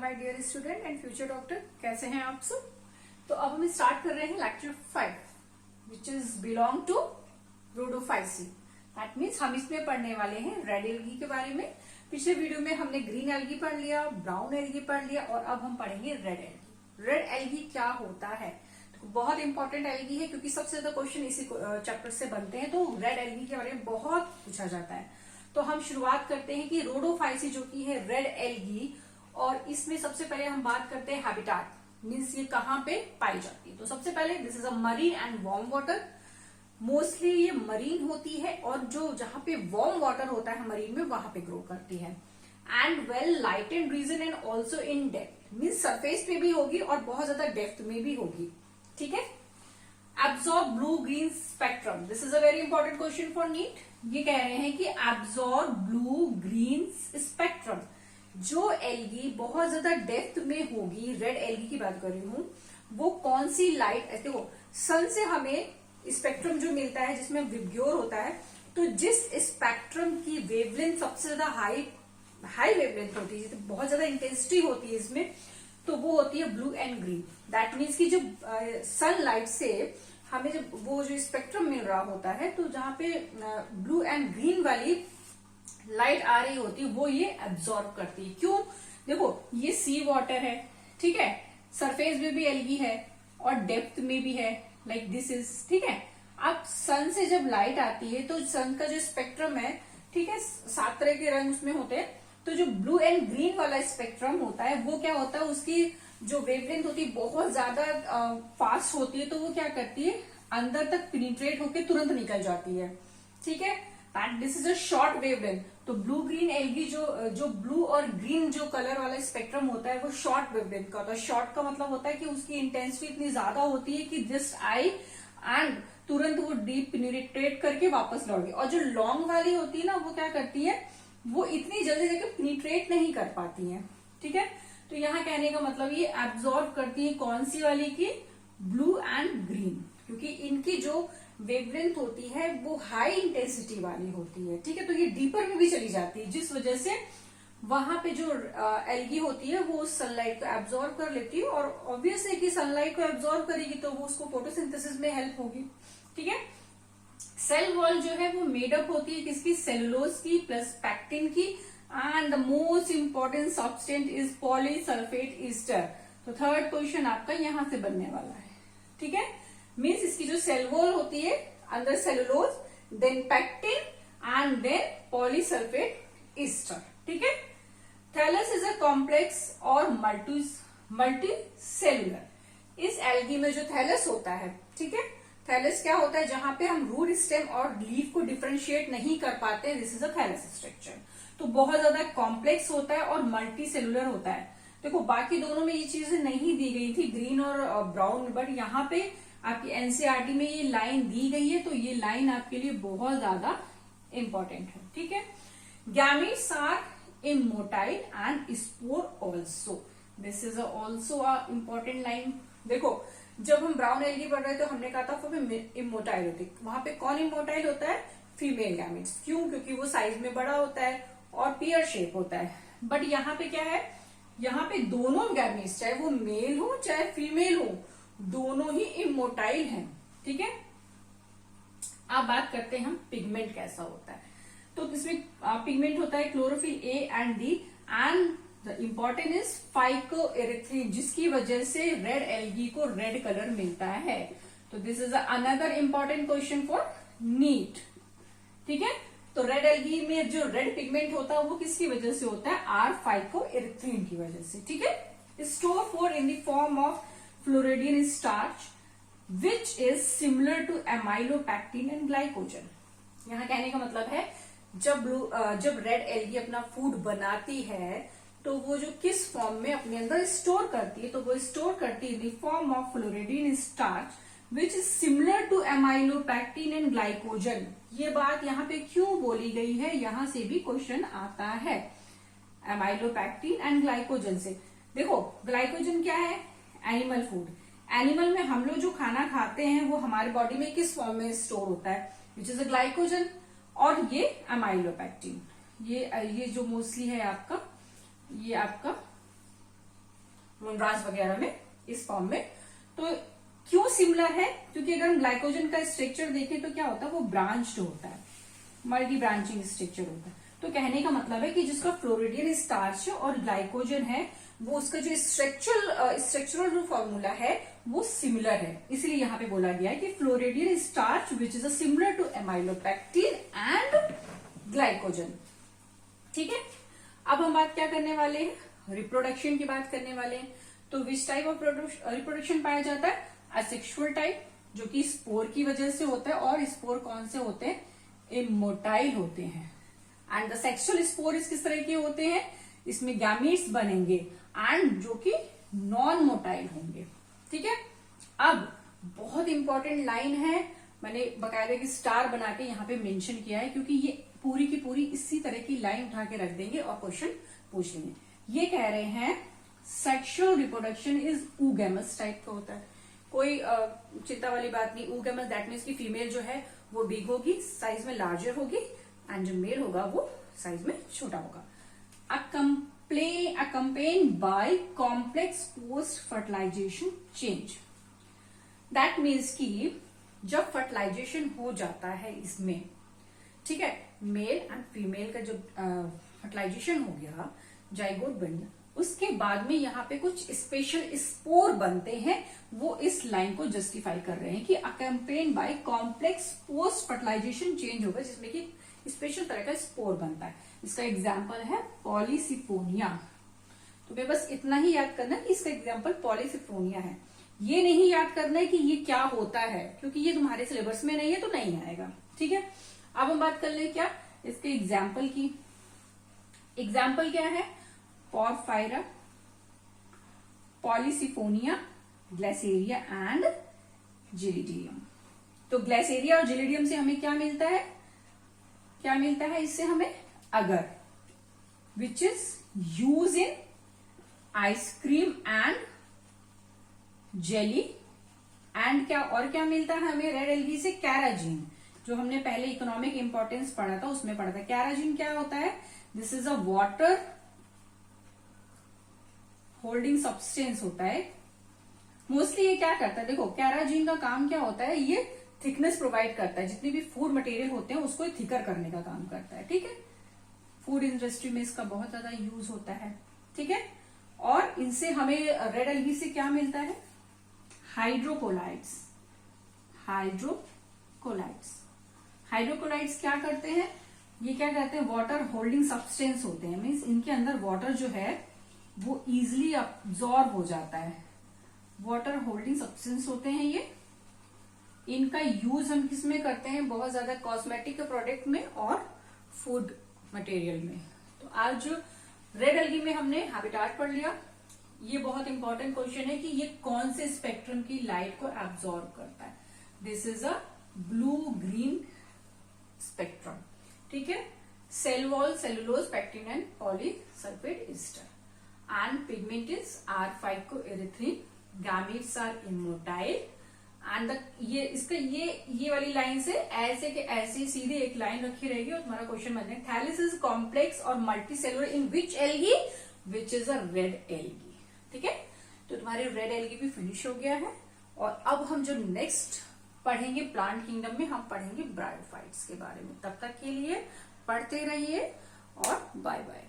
My dear student and future doctor, कैसे हैं आप सब। तो अब हम स्टार्ट कर रहे हैं lecture 5 which is belong to Rhodophyceae. That means हम इसमें पढ़ने वाले हैं रेड एल्गी के बारे में। पिछले वीडियो में हमने ग्रीन एल्गी पढ़ लिया, ब्राउन एल्गी पढ़ लिया और अब हम पढ़ेंगे रेड एल्गी। रेड एल्गी क्या होता है, तो बहुत इंपॉर्टेंट एल्गी है क्योंकि सबसे ज्यादा क्वेश्चन इसी चैप्टर से बनते हैं। तो रेड एल्गी के बारे में बहुत पूछा जाता है। तो हम शुरुआत करते हैं कि रोडोफाइसी जो की है रेड एल्गी, और इसमें सबसे पहले हम बात करते हैं हैबिटाट, मीन्स ये कहाँ पे पाई जाती है। तो सबसे पहले this is a marine and warm water. Mostly ये मरीन होती है और जो जहां पे वार्म वाटर होता है मरीन में वहां पे ग्रो करती है। And well lighted region and also in depth, means surface पे भी होगी और बहुत ज्यादा डेप्थ में भी होगी। ठीक है। Absorb blue green spectrum, this is a very important question for NEET. ये कह रहे हैं कि एब्जॉर्ब ब्लू ग्रीन स्पेक्ट्रम, जो एल्गी बहुत ज्यादा डेप्थ में होगी, रेड एल्गी की बात कर रही हूं, वो कौन सी लाइट, देखो सन से हमें स्पेक्ट्रम जो मिलता है जिसमें विब्ग्योर होता है, तो जिस स्पेक्ट्रम की वेवलेंथ सबसे ज्यादा हाई वेवलेंथ होती है, बहुत ज्यादा इंटेंसिटी होती है इसमें, तो वो होती है blue and green. That means कि जब सनलाइट से हमें जब वो जो स्पेक्ट्रम मिल रहा होता है, तो जहां पे ब्लू एंड ग्रीन वाली लाइट आ रही होती है वो ये एब्जॉर्ब करती है। क्यों, देखो ये सी वाटर है, ठीक है, सरफेस में भी एल्गी है और डेप्थ में भी है, लाइक दिस इज, ठीक है। अब सन से जब लाइट आती है तो सन का जो स्पेक्ट्रम है, ठीक है, 7 तरह के रंग उसमें होते हैं, तो जो ब्लू एंड ग्रीन वाला स्पेक्ट्रम होता है वो क्या होता है, उसकी जो वेवलेंथ होती है बहुत ज्यादा फास्ट होती है, तो वो क्या करती है, अंदर तक पेनिट्रेट होकर तुरंत निकल जाती है। ठीक है, and this is a short wavelength. तो ब्लू ग्रीन एल्गी जो ब्लू और ग्रीन जो कलर वाला स्पेक्ट्रम होता है वो शॉर्ट वेवलेंथ का होता है। शॉर्ट का मतलब होता है कि उसकी इंटेंसिटी इतनी ज्यादा होती है कि जस्ट आई एंड तुरंत वो डीप पेनिट्रेट करके वापस लौट गई। और जो लॉन्ग वाली होती है ना, वो क्या करती है, वो इतनी जल्दी जाके पेनिट्रेट नहीं कर पाती है। ठीक है, तो यहाँ कहने का मतलब ये एब्जॉर्ब करती है कौन सी वाली की, ब्लू एंड ग्रीन, क्योंकि इनकी जो वेवलेंथ होती है वो हाई इंटेंसिटी वाली होती है। ठीक है, तो ये डीपर में भी चली जाती है, जिस वजह से वहां पे जो एल्गी होती है वो सनलाइट को एब्जॉर्ब कर लेती है, और ऑब्वियस है कि सनलाइट को एब्जॉर्ब करेगी तो वो उसको फोटोसिंथेसिस में हेल्प होगी। ठीक है, सेल वॉल जो है वो मेडअप होती है किसकी, सेलुलोज की प्लस पैक्टिन की, and the most important substance is polysulphate Easter. तो थर्ड क्वेश्चन आपका यहां से बनने वाला है। ठीक है, मीन्स इसकी जो सेल वॉल होती है, अंदर cellulose, then pectin and then polysulphate ester. ठीक है, थैलस इज अ कॉम्प्लेक्स और मल्टी सेलुलर। इस एल्गी में जो थैलस होता है, ठीक है, थैलस क्या होता है, जहां पे हम रूट, स्टेम और लीफ को डिफरेंशिएट नहीं कर पाते, this is a thallus structure. तो बहुत ज्यादा कॉम्प्लेक्स होता है और मल्टी सेलुलर होता है। देखो बाकी दोनों में ये चीजें नहीं दी गई थी, ग्रीन और ब्राउन, बट यहाँ पे आपकी एनसीईआरटी में ये लाइन दी गई है, तो ये लाइन आपके लिए बहुत ज्यादा इंपॉर्टेंट है। ठीक है, gametes are immotile and spore also, this is also a important line. देखो जब हम ब्राउन एल्गी पढ़ रहे थे तो हमने कहा था इमोटाइल होती, वहां पे कौन इमोटाइल होता है, फीमेल गैमीट्स। क्यों, क्योंकि वो साइज में बड़ा होता है और पेयर शेप होता है। बट यहाँ पे क्या है, यहाँ पे दोनों गैमीट्स, चाहे वो मेल हो चाहे फीमेल हो, दोनों ही इमोटाइल हैं। ठीक है, अब बात करते हैं हम पिगमेंट कैसा होता है। तो इसमें पिगमेंट होता है chlorophyll a and d, and the important is phycoerythrin, जिसकी वजह से रेड एल्गी को रेड कलर मिलता है। तो this is another important question for NEET. ठीक है, तो रेड एल्गी में जो रेड पिगमेंट होता है वो किसकी वजह से होता है, आर फाइकोएरिथ्रिन की वजह से। ठीक है, store for in the form of floridean starch which is similar to amylopectin and glycogen. यहाँ कहने का मतलब है जब रेड एल्गी अपना फूड बनाती है तो वो जो किस फॉर्म में अपने अंदर स्टोर करती है, तो वो स्टोर करती है in the form of floridean starch which is similar to amylopectin and glycogen. ये बात यहाँ पे क्यों बोली गई है, यहां से भी क्वेश्चन आता है एमाइलोपैक्टिन एंड ग्लाइकोजन से। देखो ग्लाइकोजन क्या है, एनिमल फूड, एनिमल में हम लोग जो खाना खाते हैं वो हमारे बॉडी में किस फॉर्म में स्टोर होता है, विच इज अ ग्लाइकोजन, और ये एमाइलोपैक्टिन, ये जो मोस्टली है आपका, ये आपका मुनराज वगैरह में इस फॉर्म में। तो क्यों सिमिलर है, क्योंकि अगर हम ग्लाइकोजन का स्ट्रक्चर देखें तो क्या होता है, वो ब्रांच्ड होता है, मल्टी ब्रांचिंग स्ट्रक्चर होता है। तो कहने का मतलब है कि जिसका फ्लोरिडियन स्टार्च और ग्लाइकोजन है, वो उसका जो स्ट्रक्चरल जो फॉर्मूला है वो सिमिलर है। इसलिए यहाँ पे बोला गया है कि floridean starch which is similar to amylopectin and glycogen. ठीक है, अब हम बात क्या करने वाले हैं, रिप्रोडक्शन की बात करने वाले हैं। तो विच टाइप ऑफ रिप्रोडक्शन पाया जाता है, असेक्सुअल टाइप, जो कि स्पोर की वजह से होता है, और स्पोर कौन से होते हैं, इमोटाइल होते हैं। एंड द सेक्सुअल स्पोर्स किस तरह के होते हैं, इसमें गैमीट्स बनेंगे एंड जो कि नॉन मोटाइल होंगे। ठीक है, अब बहुत इंपॉर्टेंट लाइन है, मैंने बकायदा की स्टार बना के यहाँ पे मेंशन किया है, क्योंकि ये पूरी की पूरी इसी तरह की लाइन उठा के रख देंगे और क्वेश्चन पूछ लेंगे। ये कह रहे हैं sexual reproduction is oogamous type का होता है। कोई चिंता वाली बात नहीं, ऊगैमस दैट मीन्स की फीमेल जो है वो बिग होगी, साइज में लार्जर होगी, एंड जो मेल होगा वो साइज में छोटा होगा। accompanied by complex post fertilization change, that means कि जब फर्टिलाइजेशन हो जाता है इसमें, ठीक है, मेल एंड फीमेल का जब फर्टिलाइजेशन हो गया, जाइगोट बन गया, उसके बाद में यहाँ पे कुछ स्पेशल स्पोर बनते हैं, वो इस लाइन को जस्टिफाई कर रहे हैं कि accompanied by complex post fertilization change होगा, जिसमें कि स्पेशल तरह का स्पोर बनता है। इसका एग्जाम्पल है पॉलीसिफोनिया। तो मैं बस इतना ही याद करना कि इसका एग्जाम्पल पॉलीसिफोनिया है, ये नहीं याद करना है कि ये क्या होता है, क्योंकि ये तुम्हारे सिलेबस में नहीं है तो नहीं आएगा। ठीक है, अब हम बात कर ले क्या इसके एग्जाम्पल की। एग्जाम्पल क्या है, पोरफायरा, पॉलीसिफोनिया, ग्लेसेरिया एंड जिलिडियम। तो ग्लेसेरिया और जिलिडियम से हमें क्या मिलता है, क्या मिलता है इससे हमें, अगर, which is use in ice cream and jelly, and क्या और क्या मिलता है हमें रेड एल्गी से, कैराजीन, जो हमने पहले इकोनॉमिक इंपॉर्टेंस पढ़ा था उसमें पढ़ा था। कैराजीन क्या होता है, this is a water holding substance होता है। मोस्टली ये क्या करता है, देखो कैराजीन का काम क्या होता है, ये थिकनेस प्रोवाइड करता है, जितने भी फूड मटेरियल होते हैं उसको थिकर करने का काम करता है। ठीक है, फूड इंडस्ट्री में इसका बहुत ज्यादा यूज होता है। ठीक है, और इनसे हमें रेड एल्गी से क्या मिलता है, हाइड्रोकोलाइड्स। हाइड्रोकोलाइड्स क्या करते हैं, ये क्या करते हैं, वाटर होल्डिंग सब्सटेंस होते हैं, मीन्स इनके अंदर वाटर जो है वो इजिली अब्सॉर्ब हो जाता है। वाटर होल्डिंग सब्सटेंस होते हैं ये। इनका यूज हम किस में करते हैं, बहुत ज्यादा कॉस्मेटिक प्रोडक्ट में और फूड मटेरियल में। तो आज रेड एल्गी में हमने हैबिटाट पढ़ लिया। ये बहुत इंपॉर्टेंट क्वेश्चन है कि ये कौन से स्पेक्ट्रम की लाइट को एब्सॉर्ब करता है। This is a blue green spectrum. ठीक है, cell wall, cellulose, pectin and polysulphate ester, and pigment is R5-erythrin, gametes are immotile, and ये इसका ये वाली लाइन से ऐसे के ऐसे सीधे एक लाइन रखी रहेगी और तुम्हारा क्वेश्चन बन जाएगा, थैलिस इज कॉम्प्लेक्स और multi cellular in which algae, which is a red algae. ठीक है, तो तुम्हारे रेड एल्गी भी फिनिश हो गया है। और अब हम जो नेक्स्ट पढ़ेंगे प्लांट किंगडम में, हम पढ़ेंगे ब्रायोफाइट्स के बारे में। तब तक के लिए पढ़ते रहिए और बाय बाय।